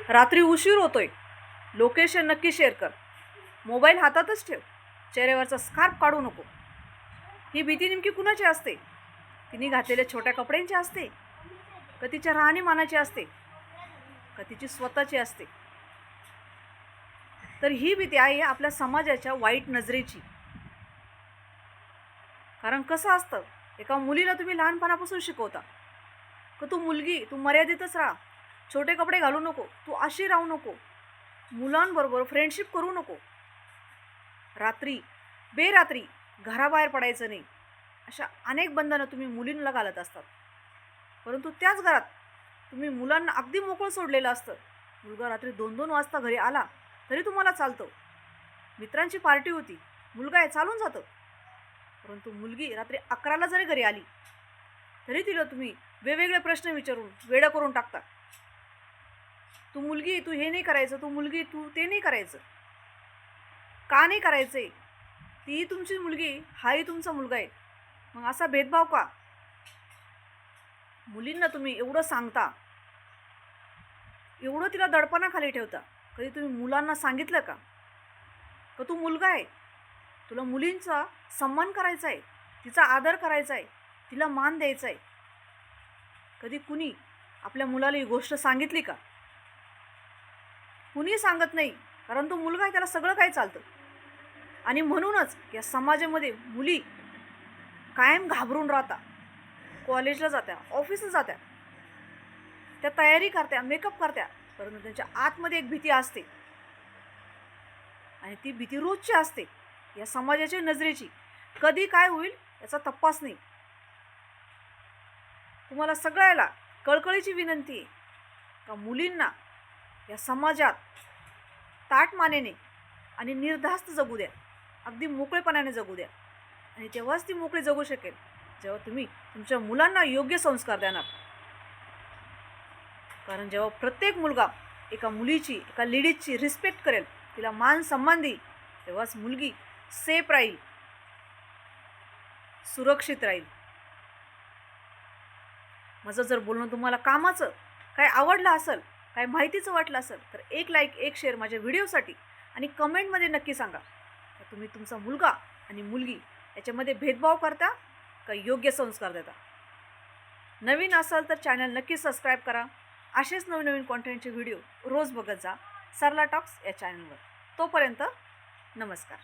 रात्री उशीर होतोय, लोकेशन नक्की शेअर कर. मोबाईल हातातच ठेव. चेहऱ्यावरचा स्कार्फ काढू नको. ही भीती नेमकी कुणाची असते? तिने घातलेल्या छोट्या कपड्यांची असते, का तिच्या राहणीमानाची असते, का तिची स्वतःची असते? तर ही भीती आहे आपल्या समाजाच्या वाईट नजरेची. कारण कसं असतं, एका मुलीला तुम्ही लहानपणापासून शिकवता का तू मुलगी, तू मर्यादितच राहा, छोटे कपडे घालू नको, तू अशी राहू नको, मुलांबरोबर फ्रेंडशिप करू नको, रात्री बेरात्री घराबाहेर पडायचं नाही, अशा अनेक बंधनं तुम्ही मुलींना घालत असतात. परंतु त्याच घरात तुम्ही मुलांना अगदी मोकळं सोडलेलं असतं. मुलगा रात्री 2-2 वाजता घरी आला तरी तुम्हाला चालतं. मित्रांची पार्टी होती, मुलगा आहे चालून जातं. परंतु मुलगी रात्री 11ला जरी घरी आली तरी तिला तुम्ही वेगवेगळे प्रश्न विचारून वेडं करून टाकता. तू मुलगी, तू हे नाही करायचं, तू मुलगी, तू ते नाही करायचं. का नाही करायचंय? ती तुमची मुलगी, हाही तुमचा मुलगा आहे. मग असा भेदभाव का? मुलींना तुम्ही एवढं सांगता, एवढं तिला दडपणाखाली ठेवता. कधी तुम्ही मुलांना सांगितलं का तू मुलगा आहे, तुला मुलींचा सन्मान करायचा आहे, तिचा आदर करायचा आहे, तिला मान द्यायचा आहे? कधी कुणी आपल्या मुलाला ही गोष्ट सांगितली का? कुणी सांगत नाही, कारण तो मुलगा आहे, त्याला सगळं काही चालतं. आणि म्हणूनच या समाजामध्ये मुली कायम घाबरून राहता. कॉलेजला जात्या, ऑफिसला जात्या, त्या तयारी करत्या, मेकअप करत्या, परंतु त्यांच्या आतमध्ये एक भीती असते. आणि ती भीती रोजची असते, या समाजाच्या नजरेची. कधी काय होईल याचा तपास नाही. तुम्हाला सगळ्याला कळकळीची विनंती आहे का मुलींना या समाजात ताठमानेने आणि निर्धास्त जगू द्या, अगदी मोकळेपणाने जगू द्या. आणि तेव्हाच ती मोकळी जगू शकेल जेव्हा तुम्ही तुमच्या मुलांना योग्य संस्कार देणार. कारण जेव्हा प्रत्येक मुलगा एका मुलीची, एका लेडीजची रिस्पेक्ट करेल, तिला मान सन्मान देईल, तेव्हाच मुलगी सेफ राहील, सुरक्षित राहील. माझं जर बोलणं तुम्हाला कामाचं काय आवडलं असेल, काय माहितीचं वाटलं असेल, तर एक लाईक, एक शेअर माझ्या व्हिडिओसाठी आणि कमेंटमध्ये नक्की सांगा का तुम्ही तुमचा मुलगा आणि मुलगी याच्यामध्ये भेदभाव करता का योग्य संस्कार देता. नवीन असाल तर चॅनल नक्की सबस्क्राईब करा. असेच नवीन कॉन्टेंटचे व्हिडिओ रोज बघत जा सरला टॉक्स या चॅनलवर. तोपर्यंत नमस्कार.